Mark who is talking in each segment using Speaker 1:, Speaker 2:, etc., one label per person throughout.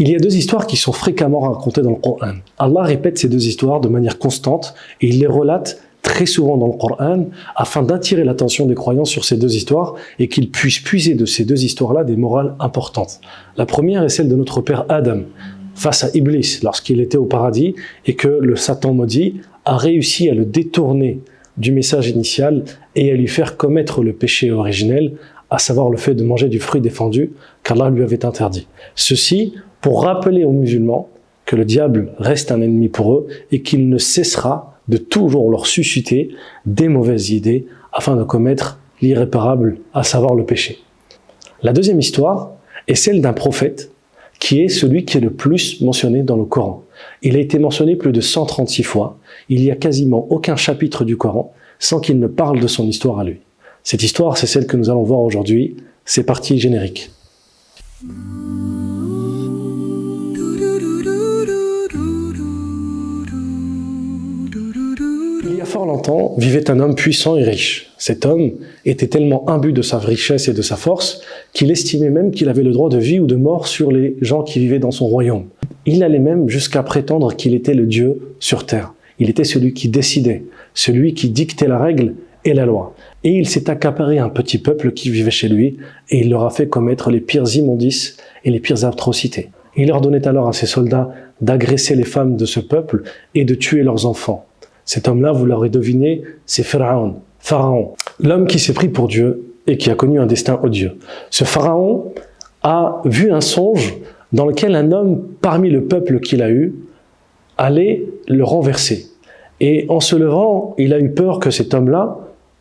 Speaker 1: Il y a deux histoires qui sont fréquemment racontées dans le Coran. Allah répète ces deux histoires de manière constante et il les relate très souvent dans le Coran afin d'attirer l'attention des croyants sur ces deux histoires et qu'ils puissent puiser de ces deux histoires-là des morales importantes. La première est celle de notre père Adam face à Iblis lorsqu'il était au paradis et que le Satan maudit a réussi à le détourner du message initial et à lui faire commettre le péché originel, à savoir le fait de manger du fruit défendu qu'Allah lui avait interdit. Ceci pour rappeler aux musulmans que le diable reste un ennemi pour eux et qu'il ne cessera de toujours leur susciter des mauvaises idées afin de commettre l'irréparable, à savoir le péché. La deuxième histoire est celle d'un prophète qui est celui qui est le plus mentionné dans le Coran. Il a été mentionné plus de 136 fois. Il n'y a quasiment aucun chapitre du Coran sans qu'il ne parle de son histoire à lui. Cette histoire, c'est celle que nous allons voir aujourd'hui. C'est parti, générique. Il y a fort longtemps, vivait un homme puissant et riche. Cet homme était tellement imbu de sa richesse et de sa force qu'il estimait même qu'il avait le droit de vie ou de mort sur les gens qui vivaient dans son royaume. Il allait même jusqu'à prétendre qu'il était le Dieu sur terre. Il était celui qui décidait, celui qui dictait la règle et la loi. Et il s'est accaparé un petit peuple qui vivait chez lui et il leur a fait commettre les pires immondices et les pires atrocités. Il ordonnait alors à ses soldats d'agresser les femmes de ce peuple et de tuer leurs enfants. Cet homme-là, vous l'aurez deviné, c'est Pharaon, l'homme qui s'est pris pour Dieu et qui a connu un destin odieux. Ce Pharaon a vu un songe dans lequel un homme parmi le peuple qu'il a eu allait le renverser. Et en se levant, il a eu peur que cet homme-là,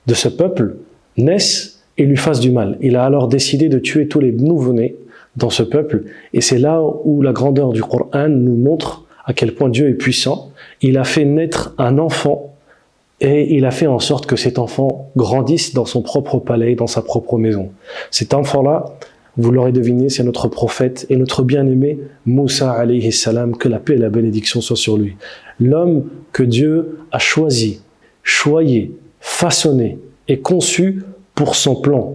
Speaker 1: de ce peuple, naisse et lui fasse du mal. Il a alors décidé de tuer tous les nouveau-nés dans ce peuple. Et c'est là où la grandeur du Coran nous montre à quel point Dieu est puissant. Il a fait naître un enfant et il a fait en sorte que cet enfant grandisse dans son propre palais, dans sa propre maison. Cet enfant-là, vous l'aurez deviné, c'est notre prophète et notre bien-aimé Moussa alayhi salam, que la paix et la bénédiction soient sur lui. L'homme que Dieu a choisi, choyé, façonné et conçu pour son plan.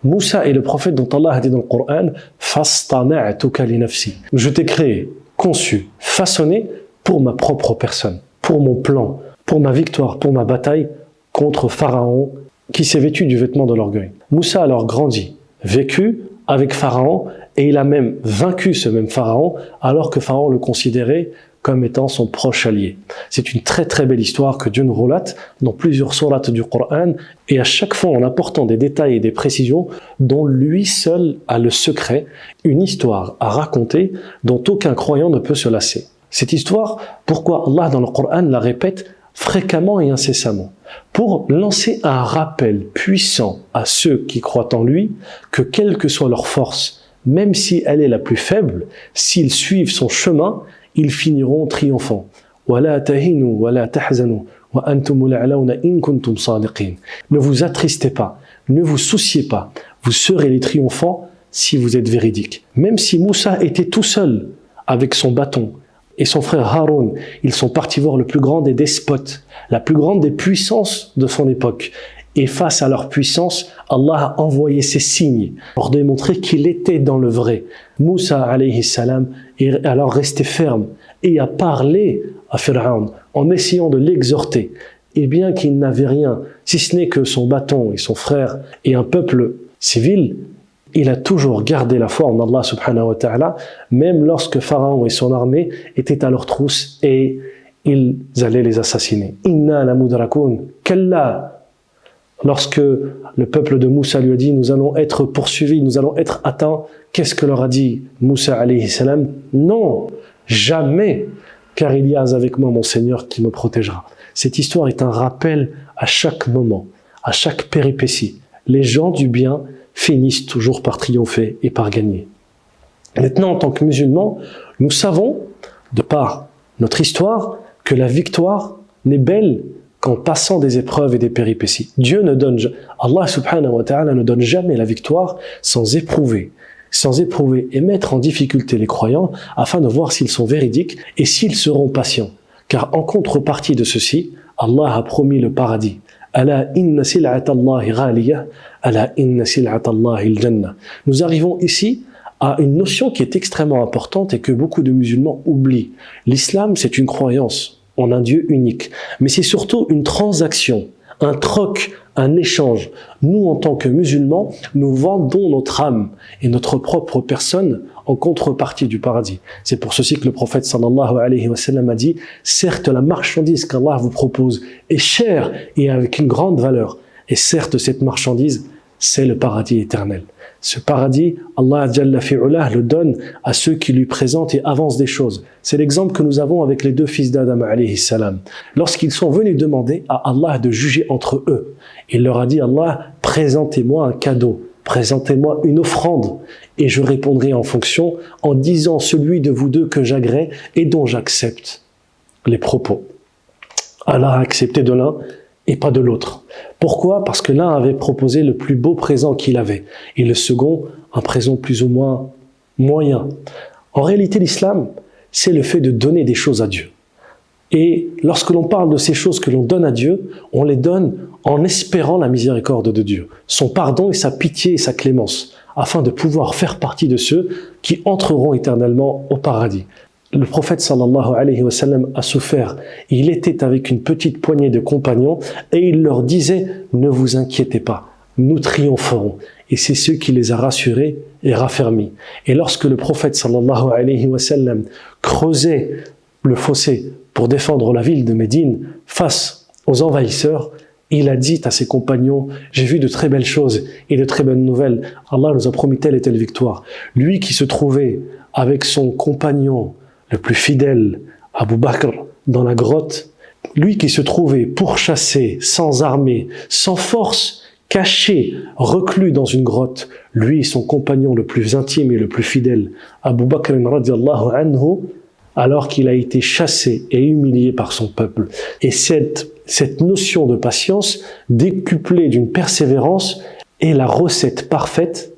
Speaker 1: Moussa est le prophète dont Allah a dit dans le Coran « Fastana'tuka li nafsi » Je t'ai créé, conçu, façonné pour ma propre personne, pour mon plan, pour ma victoire, pour ma bataille contre Pharaon qui s'est vêtu du vêtement de l'orgueil. Moussa a alors grandi, vécu avec Pharaon et il a même vaincu ce même Pharaon alors que Pharaon le considérait comme étant son proche allié. C'est une très très belle histoire que Dieu nous relate dans plusieurs sourates du Coran et à chaque fois en apportant des détails et des précisions dont lui seul a le secret, une histoire à raconter dont aucun croyant ne peut se lasser. Cette histoire, pourquoi Allah dans le Coran la répète fréquemment et incessamment? Pour lancer un rappel puissant à ceux qui croient en lui que quelle que soit leur force, même si elle est la plus faible, s'ils suivent son chemin, ils finiront triomphants. وَلَا تَهِنُوا وَلَا تَحْزَنُوا وَأَنْتُمُ الْأَعْلَوْنَ إِن كُنتُمْ صَادِقِينَ. Ne vous attristez pas, ne vous souciez pas, vous serez les triomphants si vous êtes véridiques. Même si Moussa était tout seul avec son bâton et son frère Haroun, ils sont partis voir le plus grand des despotes, la plus grande des puissances de son époque. Et face à leur puissance, Allah a envoyé ses signes pour démontrer qu'il était dans le vrai. Moussa alayhi salam est alors resté ferme et a parlé à Pharaon en essayant de l'exhorter. Et bien qu'il n'avait rien, si ce n'est que son bâton et son frère et un peuple civil, il a toujours gardé la foi en Allah subhanahu wa ta'ala, même lorsque Pharaon et son armée étaient à leur trousse et ils allaient les assassiner. Inna la mudrakoun, kalla. Lorsque le peuple de Moussa lui a dit « Nous allons être poursuivis, nous allons être atteints », qu'est-ce que leur a dit Moussa alayhi salam? « Non, jamais, car il y a avec moi mon Seigneur qui me protégera. » Cette histoire est un rappel à chaque moment, à chaque péripétie. Les gens du bien finissent toujours par triompher et par gagner. Maintenant, en tant que musulmans, nous savons, de par notre histoire, que la victoire n'est belle qu'en passant des épreuves et des péripéties. Allah subhanahu wa ta'ala ne donne jamais la victoire sans éprouver et mettre en difficulté les croyants afin de voir s'ils sont véridiques et s'ils seront patients. Car en contrepartie de ceci, Allah a promis le paradis. Ala inna sil'ata Allahi ghaliyah, ala inna sil'ata Allahi al-jannah. Nous arrivons ici a une notion qui est extrêmement importante et que beaucoup de musulmans oublient. L'islam, c'est une croyance en un Dieu unique, mais c'est surtout une transaction, un troc, un échange. Nous, en tant que musulmans, nous vendons notre âme et notre propre personne en contrepartie du paradis. C'est pour ceci que le prophète sallallahu alayhi wa sallam a dit « Certes, la marchandise qu'Allah vous propose est chère et avec une grande valeur. Et certes, cette marchandise, c'est le paradis éternel. » Ce paradis, Allah Jalla fi'ulah le donne à ceux qui lui présentent et avancent des choses. C'est l'exemple que nous avons avec les deux fils d'Adam alayhi salam. Lorsqu'ils sont venus demander à Allah de juger entre eux, il leur a dit « Allah, présentez-moi un cadeau, présentez-moi une offrande, et je répondrai en fonction en disant celui de vous deux que j'agrée et dont j'accepte les propos. » Allah a accepté de l'un et pas de l'autre. Pourquoi? Parce que l'un avait proposé le plus beau présent qu'il avait, et le second, un présent plus ou moins moyen. En réalité, l'islam, c'est le fait de donner des choses à Dieu. Et lorsque l'on parle de ces choses que l'on donne à Dieu, on les donne en espérant la miséricorde de Dieu, son pardon et sa pitié et sa clémence, afin de pouvoir faire partie de ceux qui entreront éternellement au paradis. Le prophète sallallahu alayhi wa sallam a souffert. Il était avec une petite poignée de compagnons et il leur disait « Ne vous inquiétez pas, nous triompherons. » Et c'est ce qui les a rassurés et raffermis. Et lorsque le prophète sallallahu alayhi wa sallam creusait le fossé pour défendre la ville de Médine face aux envahisseurs, il a dit à ses compagnons « J'ai vu de très belles choses et de très bonnes nouvelles. Allah nous a promis telle et telle victoire. » Lui qui se trouvait avec son compagnon le plus fidèle, Abu Bakr, dans la grotte, lui qui se trouvait pourchassé, sans armée, sans force, caché, reclus dans une grotte, lui, son compagnon le plus intime et le plus fidèle, Abu Bakr radiallahu anhu, alors qu'il a été chassé et humilié par son peuple. Et cette notion de patience, décuplée d'une persévérance, est la recette parfaite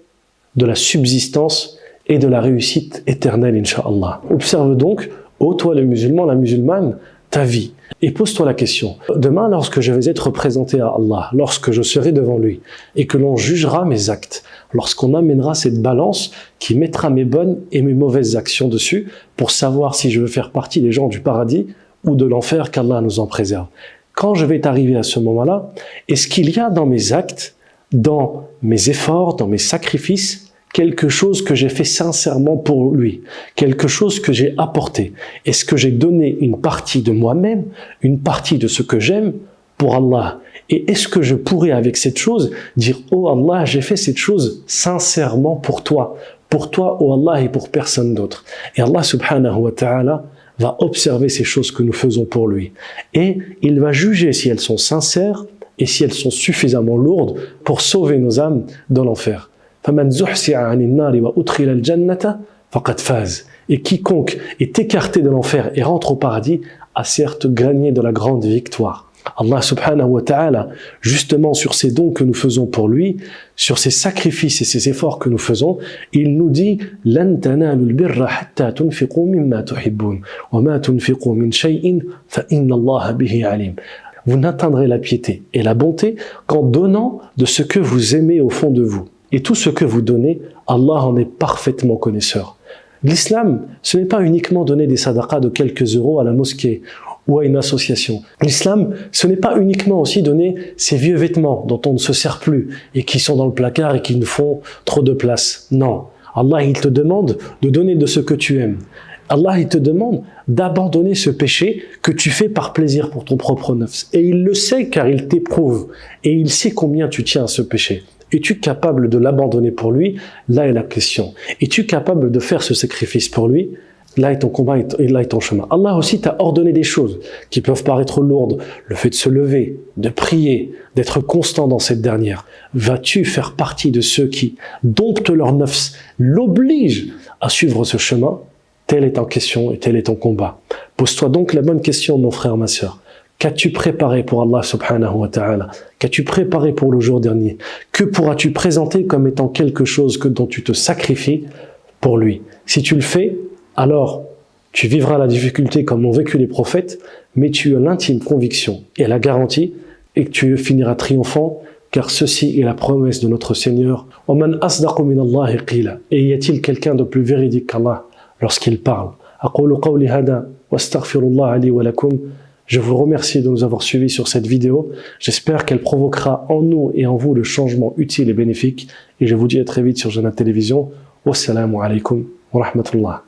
Speaker 1: de la subsistance et de la réussite éternelle, Inch'Allah. Observe donc, ô toi le musulman, la musulmane, ta vie. Et pose-toi la question. Demain, lorsque je vais être présenté à Allah, lorsque je serai devant lui, et que l'on jugera mes actes, lorsqu'on amènera cette balance qui mettra mes bonnes et mes mauvaises actions dessus, pour savoir si je veux faire partie des gens du paradis ou de l'enfer, qu'Allah nous en préserve. Quand je vais arriver à ce moment-là, est-ce qu'il y a dans mes actes, dans mes efforts, dans mes sacrifices, quelque chose que j'ai fait sincèrement pour lui, quelque chose que j'ai apporté? Est-ce que j'ai donné une partie de moi-même, une partie de ce que j'aime pour Allah? Et est-ce que je pourrais avec cette chose dire « Oh Allah, j'ai fait cette chose sincèrement pour toi, oh Allah et pour personne d'autre » Et Allah subhanahu wa ta'ala va observer ces choses que nous faisons pour lui. Et il va juger si elles sont sincères et si elles sont suffisamment lourdes pour sauver nos âmes de l'enfer. Et quiconque est écarté de l'enfer et rentre au paradis a certes gagné de la grande victoire. Allah subhanahu wa ta'ala, justement sur ces dons que nous faisons pour lui, sur ces sacrifices et ces efforts que nous faisons, il nous dit « لَن تَنَالُوا الْبِرَّ حَتَّى تُنْفِقُوا مِمَّا تُحِبُّونَ وَمَا تُنْفِقُوا مِنْ شَيْءٍ فَإِنَّ اللَّهَ بِهِ عَلِيمٌ » Vous n'atteindrez la piété et la bonté qu'en donnant de ce que vous aimez au fond de vous. Et tout ce que vous donnez, Allah en est parfaitement connaisseur. L'islam, ce n'est pas uniquement donner des sadaqas de quelques euros à la mosquée ou à une association. L'islam, ce n'est pas uniquement aussi donner ces vieux vêtements dont on ne se sert plus et qui sont dans le placard et qui nous font trop de place. Non. Allah, il te demande de donner de ce que tu aimes. Allah, il te demande d'abandonner ce péché que tu fais par plaisir pour ton propre nafs. Et il le sait car il t'éprouve. Et il sait combien tu tiens à ce péché. Es-tu capable de l'abandonner pour lui? Là est la question. Es-tu capable de faire ce sacrifice pour lui? Là est ton combat et là est ton chemin. Allah aussi t'a ordonné des choses qui peuvent paraître lourdes. Le fait de se lever, de prier, d'être constant dans cette dernière. Vas-tu faire partie de ceux qui domptent leur nafs, l'obligent à suivre ce chemin? Telle est en question et tel est ton combat. Pose-toi donc la bonne question, mon frère, ma sœur. Qu'as-tu préparé pour Allah subhanahu wa ta'ala? Qu'as-tu préparé pour le jour dernier? Que pourras-tu présenter comme étant quelque chose dont tu te sacrifies pour lui? Si tu le fais, alors tu vivras la difficulté comme l'ont vécu les prophètes, mais tu as l'intime conviction et la garantie et que tu finiras triomphant, car ceci est la promesse de notre Seigneur. وَمَنْ أَصْدَقُ مِنَ اللَّهِ قِيلًا. Et y a-t-il quelqu'un de plus véridique qu'Allah lorsqu'il parle? أقول قولي هذا واستغفر الله لي ولكم. Je vous remercie de nous avoir suivis sur cette vidéo. J'espère qu'elle provoquera en nous et en vous le changement utile et bénéfique. Et je vous dis à très vite sur Jannat Télévision. Wassalamu alaikum wa rahmatullah.